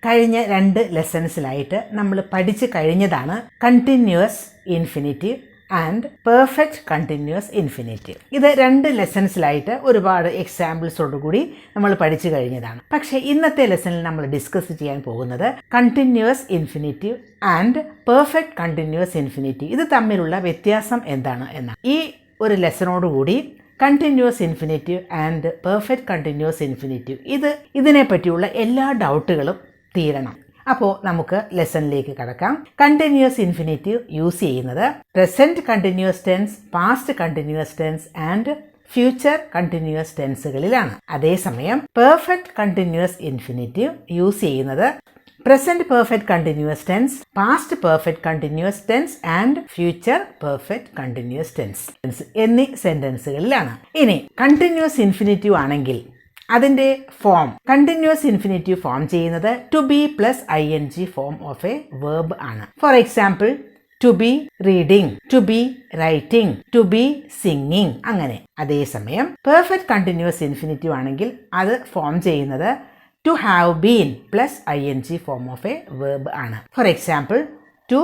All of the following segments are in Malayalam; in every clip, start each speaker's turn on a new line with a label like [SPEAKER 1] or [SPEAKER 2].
[SPEAKER 1] കഴിഞ്ഞ 2 ലെസൺസിലായിട്ട് നമ്മൾ പഠിച്ചു കഴിഞ്ഞതാണ് continuous infinitive and perfect continuous infinitive. ഇത് 2 ലെസൺസിലായിട്ട് ഒരുപാട് എക്സാമ്പിൾസോടുകൂടി നമ്മൾ പഠിച്ചു കഴിഞ്ഞതാണ്. പക്ഷേ ഇന്നത്തെ ലെസണിൽ നമ്മൾ ഡിസ്കസ് ചെയ്യാൻ പോകുന്നത് continuous infinitive and perfect continuous infinitive, ഇത് തമ്മിലുള്ള വ്യത്യാസം എന്താണ് എന്നാണ്. ഈ ഒരു ലെസണോടുകൂടി continuous infinitive and perfect continuous infinitive ഇതിനെ പറ്റിയുള്ള എല്ലാ ഡൗട്ടുകളും തീരണം. അപ്പോൾ നമുക്ക് ലെസണിലേക്ക് കടക്കാം. കണ്ടിന്യൂസ് ഇൻഫിനിറ്റീവ് യൂസ് ചെയ്യുന്നത് present continuous tense, past continuous tense and future continuous ടെൻസുകളിലാണ്. അതേസമയം പെർഫെക്റ്റ് കണ്ടിന്യൂസ് ഇൻഫിനിറ്റീവ് യൂസ് ചെയ്യുന്നത് present perfect continuous tense, past perfect continuous tense and future perfect continuous tense എന്നീ സെന്റൻസുകളിലാണ്. ഇനി കണ്ടിന്യൂസ് ഇൻഫിനിറ്റീവ് ആണെങ്കിൽ അതിൻ്റെ ഫോം, കണ്ടിന്യൂസ് ഇൻഫിനിറ്റീവ് ഫോം ചെയ്യുന്നത് to be plus ING form of a verb ആണ്. For example to be reading, to be writing, to be singing അങ്ങനെ. അതേസമയം പെർഫെക്റ്റ് കണ്ടിന്യൂസ് ഇൻഫിനിറ്റീവ് ആണെങ്കിൽ അത് ഫോം ചെയ്യുന്നത് to have been plus ING form of a verb ആണ്. For example to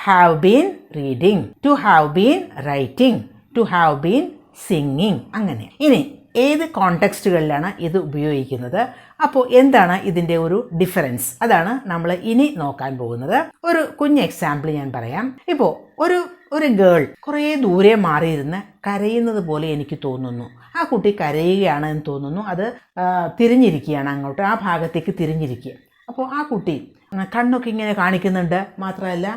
[SPEAKER 1] have been reading, to have been writing, to have been singing അങ്ങനെ. ഇനി ഏത് കോണ്ടെക്സ്റ്റുകളിലാണ് ഇത് ഉപയോഗിക്കുന്നത്, അപ്പോൾ എന്താണ് ഇതിൻ്റെ ഒരു ഡിഫറൻസ്, അതാണ് നമ്മൾ ഇനി നോക്കാൻ പോകുന്നത്. ഒരു കുഞ്ഞ് എക്സാമ്പിൾ ഞാൻ പറയാം. ഇപ്പോൾ ഒരു ഗേൾ കുറേ ദൂരെ മാറിയിരുന്ന് കരയുന്നത് പോലെ എനിക്ക് തോന്നുന്നു. ആ കുട്ടി കരയുകയാണ് എന്ന് തോന്നുന്നു. അത് തിരിഞ്ഞിരിക്കുകയാണ് അങ്ങോട്ട്, ആ ഭാഗത്തേക്ക് തിരിഞ്ഞിരിക്കുക. അപ്പോൾ ആ കുട്ടി കണ്ണൊക്കെ ഇങ്ങനെ കാണിക്കുന്നുണ്ട്, മാത്രമല്ല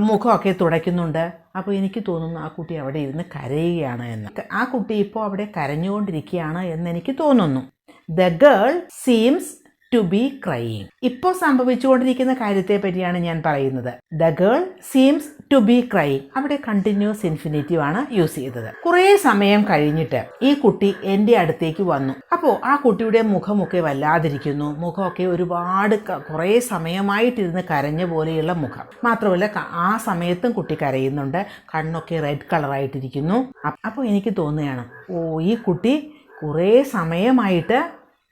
[SPEAKER 1] മുഖമൊക്കെ തുടയ്ക്കുന്നുണ്ട്. അപ്പോൾ എനിക്ക് തോന്നുന്നു ആ കുട്ടി അവിടെ ഇരുന്ന് കരയുകയാണ് എന്ന്. ആ കുട്ടി ഇപ്പോൾ അവിടെ കരഞ്ഞുകൊണ്ടിരിക്കുകയാണ് എന്ന് എനിക്ക് തോന്നുന്നു. The girl seems to be crying. ഇപ്പോൾ സംഭവിച്ചുകൊണ്ടിരിക്കുന്ന കാര്യത്തെ പറ്റിയാണ് ഞാൻ പറയുന്നത്. The girl seems to be crying, അവിടെ കണ്ടിന്യൂസ് ഇൻഫിനിറ്റീവ് ആണ് യൂസ് ചെയ്തത്. കുറേ സമയം കഴിഞ്ഞിട്ട് ഈ കുട്ടി എൻ്റെ അടുത്തേക്ക് വന്നു. അപ്പോൾ ആ കുട്ടിയുടെ മുഖമൊക്കെ വല്ലാതിരിക്കുന്നു. മുഖമൊക്കെ ഒരുപാട് കുറേ സമയമായിട്ടിരുന്ന് കരഞ്ഞ പോലെയുള്ള മുഖം. മാത്രമല്ല ആ സമയത്തും കുട്ടി കരയുന്നുണ്ട്, കണ്ണൊക്കെ റെഡ് കളറായിട്ടിരിക്കുന്നു. അപ്പോൾ എനിക്ക് തോന്നുകയാണ്, ഈ കുട്ടി കുറേ സമയമായിട്ട്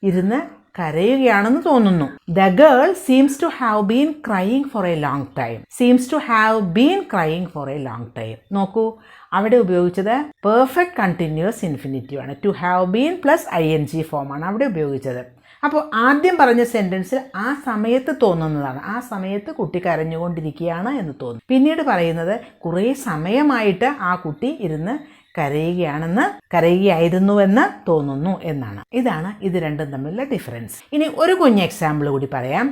[SPEAKER 1] ഇരുന്ന് കരയുകയാണെന്ന് തോന്നുന്നു. The girl seems to have been crying for a long time. Seems to have been crying for a long time. നോക്കൂ, അവിടെ ഉപയോഗിച്ചത് പെർഫെക്റ്റ് കണ്ടിന്യൂസ് ഇൻഫിനിറ്റീവ് ആണ്. To have been plus ING ഫോമാണ് അവിടെ ഉപയോഗിച്ചത്. അപ്പോൾ ആദ്യം പറഞ്ഞ സെൻറ്റൻസിൽ ആ സമയത്ത് തോന്നുന്നതാണ്, ആ സമയത്ത് കുട്ടി കരഞ്ഞുകൊണ്ടിരിക്കുകയാണ് എന്ന് തോന്നുന്നു. പിന്നീട് പറയുന്നത് കുറേ സമയമായിട്ട് ആ കുട്ടി ഇരുന്ന് കരയുകയായിരുന്നുവെന്ന് തോന്നുന്നു എന്നാണ്. ഇതാണ് ഇത് രണ്ടും തമ്മിലുള്ള ഡിഫറൻസ്. ഇനി ഒരു കുഞ്ഞ് എക്സാമ്പിൾ കൂടി പറയാം.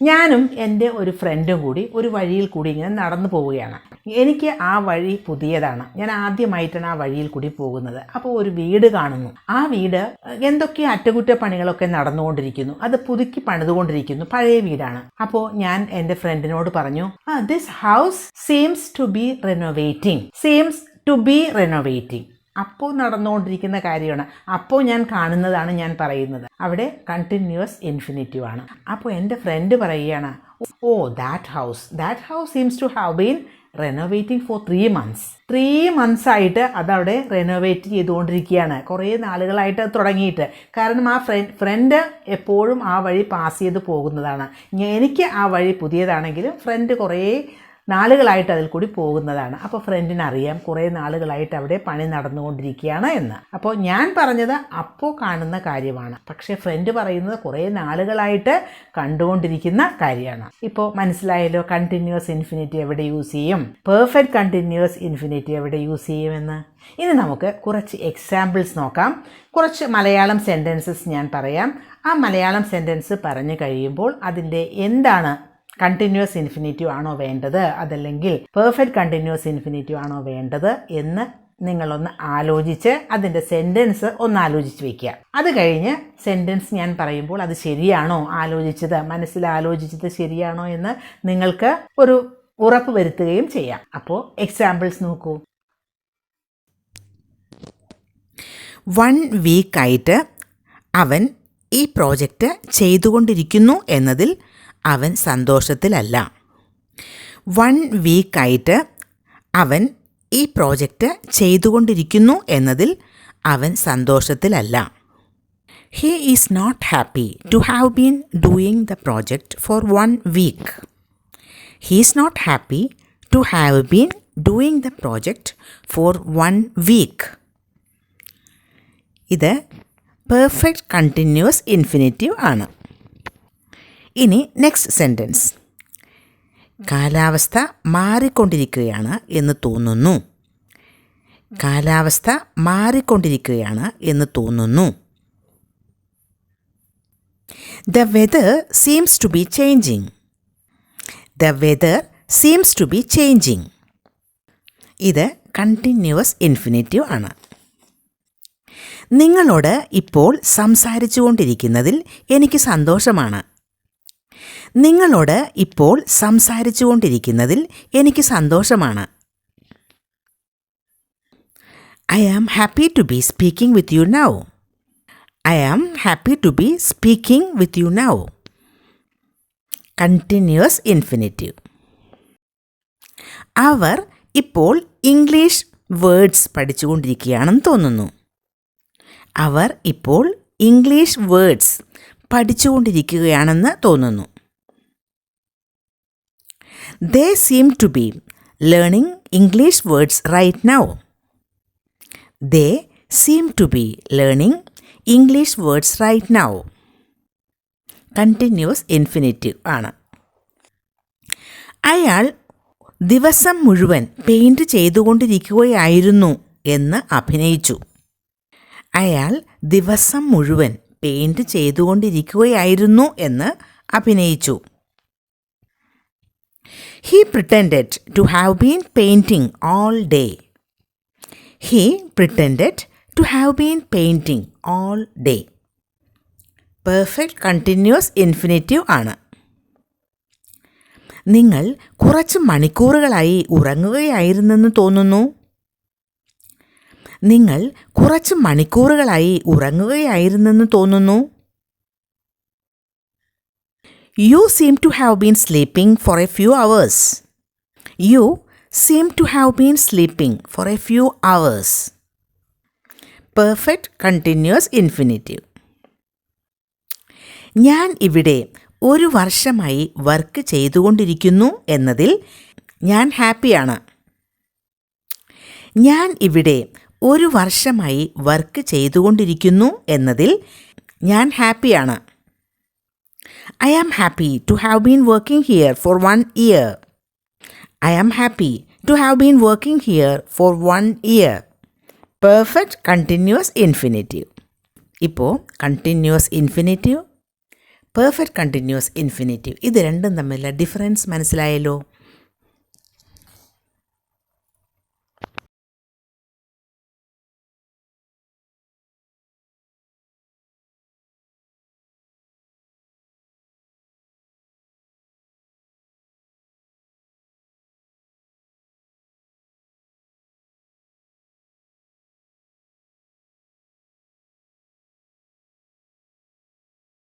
[SPEAKER 1] ഞാനും എൻ്റെ ഒരു ഫ്രണ്ടും കൂടി ഒരു വഴിയിൽ കൂടി ഇങ്ങനെ നടന്നു പോവുകയാണ്. എനിക്ക് ആ വഴി പുതിയതാണ്, ഞാൻ ആദ്യമായിട്ടാണ് ആ വഴിയിൽ കൂടി പോകുന്നത്. അപ്പോൾ ഒരു വീട് കാണുന്നു. ആ വീട് എന്തൊക്കെയോ അറ്റകുറ്റപ്പണികളൊക്കെ നടന്നുകൊണ്ടിരിക്കുന്നു, അത് പുതുക്കി പണിതുകൊണ്ടിരിക്കുന്നു, പഴയ വീടാണ്. അപ്പോൾ ഞാൻ എൻ്റെ ഫ്രണ്ടിനോട് പറഞ്ഞു, this house seems to be renovating. Seems to be renovating അപ്പോൾ നടന്നുകൊണ്ടിരിക്കുന്ന കാര്യമാണ്. അപ്പോൾ ഞാൻ കാണുന്നതാണ് ഞാൻ പറയുന്നത്. അവിടെ കണ്ടിന്യൂസ് ഇൻഫിനിറ്റീവ് ആണ്. അപ്പോൾ എൻ്റെ ഫ്രണ്ട് പറയുകയാണ്, that house seems to have been renovating for 3 months. 3 months ആയിട്ട് അതവിടെ റെനോവേറ്റ് ചെയ്തുകൊണ്ടിരിക്കുകയാണ്, കുറേ നാളുകളായിട്ട് തുടങ്ങിയിട്ട്. കാരണം ആ ഫ്രണ്ട് എപ്പോഴും ആ വഴി പാസ് ചെയ്ത് പോകുന്നതാണ്. എനിക്ക് ആ വഴി പുതിയതാണെങ്കിലും ഫ്രണ്ട് കുറേ നാളുകളായിട്ട് അതിൽ കൂടി പോകുന്നതാണ്. അപ്പോൾ ഫ്രണ്ടിനറിയാം കുറേ നാളുകളായിട്ട് അവിടെ പണി നടന്നുകൊണ്ടിരിക്കുകയാണ് എന്ന്. അപ്പോൾ ഞാൻ പറഞ്ഞത് അപ്പോൾ കാണുന്ന കാര്യമാണ്, പക്ഷേ ഫ്രണ്ട് പറയുന്നത് കുറേ നാളുകളായിട്ട് കണ്ടുകൊണ്ടിരിക്കുന്ന കാര്യമാണ്. ഇപ്പോൾ മനസ്സിലായല്ലോ കണ്ടിന്യൂസ് ഇൻഫിനിറ്റി എവിടെ യൂസ് ചെയ്യും, പെർഫെക്റ്റ് കണ്ടിന്യൂസ് ഇൻഫിനിറ്റി എവിടെ യൂസ് ചെയ്യുമെന്ന്. ഇനി നമുക്ക് കുറച്ച് എക്സാമ്പിൾസ് നോക്കാം. കുറച്ച് മലയാളം സെൻറ്റൻസസ് ഞാൻ പറയാം. ആ മലയാളം സെൻറ്റൻസ് പറഞ്ഞു കഴിയുമ്പോൾ അതിൻ്റെ എന്താണ് കണ്ടിന്യൂസ് ഇൻഫിനിറ്റീവ് ആണോ വേണ്ടത്, അതല്ലെങ്കിൽ പെർഫെക്റ്റ് കണ്ടിന്യൂസ് ഇൻഫിനിറ്റീവ് ആണോ വേണ്ടത് എന്ന് നിങ്ങളൊന്ന് ആലോചിച്ച് അതിൻ്റെ സെൻറ്റൻസ് ഒന്ന് ആലോചിച്ച് വയ്ക്കുക. അത് കഴിഞ്ഞ് സെൻറ്റൻസ് ഞാൻ പറയുമ്പോൾ അത് ശരിയാണോ, മനസ്സിൽ ആലോചിച്ചത് ശരിയാണോ എന്ന് നിങ്ങൾക്ക് ഒരു ഉറപ്പ് വരുത്തുകയും ചെയ്യാം. അപ്പോൾ എക്സാമ്പിൾസ് നോക്കൂ.
[SPEAKER 2] 1 വീക്കായിട്ട് അവൻ ഈ പ്രോജക്റ്റ് ചെയ്തുകൊണ്ടിരിക്കുന്നു എന്നതിൽ അവൻ സന്തോഷത്തിലല്ല. 1 വീക്കായിട്ട് അവൻ ഈ പ്രോജക്റ്റ് ചെയ്തുകൊണ്ടിരിക്കുന്നു എന്നതിൽ അവൻ സന്തോഷത്തിലല്ല. He is not happy to have been doing the project for 1 week. He is not happy to have been doing the project for 1 week. ഇത് പെർഫെക്റ്റ് കണ്ടിന്യൂസ് ഇൻഫിനിറ്റീവ് ആണ്. ഇനി നെക്സ്റ്റ് സെൻറ്റൻസ്. കാലാവസ്ഥ മാറിക്കൊണ്ടിരിക്കുകയാണ് എന്ന് തോന്നുന്നു. കാലാവസ്ഥ മാറിക്കൊണ്ടിരിക്കുകയാണ് എന്ന് തോന്നുന്നു. The weather seems to be changing. The weather seems to be changing. ഇത് കണ്ടിന്യൂസ് ഇൻഫിനിറ്റീവ് ആണ്. നിങ്ങളോട് ഇപ്പോൾ സംസാരിച്ചു കൊണ്ടിരിക്കുന്നതിൽ എനിക്ക് സന്തോഷമാണ്. നിങ്ങളോട് ഇപ്പോൾ സംസാരിച്ചു കൊണ്ടിരിക്കുന്നതിൽ എനിക്ക് സന്തോഷമാണ്. I am happy to be speaking with you now. I am happy to be speaking with you now. Continuous infinitive. അവർ ഇപ്പോൾ ഇംഗ്ലീഷ് വേർഡ്സ് പഠിച്ചുകൊണ്ടിരിക്കുകയാണെന്ന് തോന്നുന്നു. അവർ ഇപ്പോൾ ഇംഗ്ലീഷ് വേർഡ്സ് പഠിച്ചുകൊണ്ടിരിക്കുകയാണെന്ന് തോന്നുന്നു. They seem to be learning English words right now. They seem to be learning English words right now. Continuous infinitive ആണ്. അയാൾ ദിവസം മുഴുവൻ പെയിൻറ് ചെയ്തുകൊണ്ടിരിക്കുകയായിരുന്നു എന്ന് അഭിനയിച്ചു. അയാൾ ദിവസം മുഴുവൻ പെയിൻറ് ചെയ്തുകൊണ്ടിരിക്കുകയായിരുന്നു എന്ന് അഭിനയിച്ചു. He pretended to have been painting all day. He pretended to have been painting all day. Perfect continuous infinitive ആണ്. നിങ്ങൾ കുറച്ച് മണിക്കൂറുകളായി ഉറങ്ങുകയായിരുന്നെന്ന് തോന്നുന്നു. നിങ്ങൾ കുറച്ച് മണിക്കൂറുകളായി ഉറങ്ങുകയായിരുന്നെന്ന് തോന്നുന്നു. You seem to have been sleeping for a few hours. You seem to have been sleeping for a few hours. Perfect continuous infinitive. ഞാൻ ഇവിടെ 1 വർഷമായി വർക്ക് ചെയ്തുകൊണ്ടിരിക്കുന്നു എന്നതിൽ ഞാൻ ഹാപ്പിയാണ്. ഞാൻ ഇവിടെ 1 വർഷമായി വർക്ക് ചെയ്തുകൊണ്ടിരിക്കുന്നു എന്നതിൽ ഞാൻ ഹാപ്പിയാണ്. I am happy to have been working here for 1 year. I am happy to have been working here for 1 year. Perfect continuous infinitive. ഇപ്പോൾ continuous infinitive, perfect continuous infinitive ഇത് രണ്ടും തമ്മിലുള്ള ഡിഫറൻസ് മനസ്സിലായല്ലോ.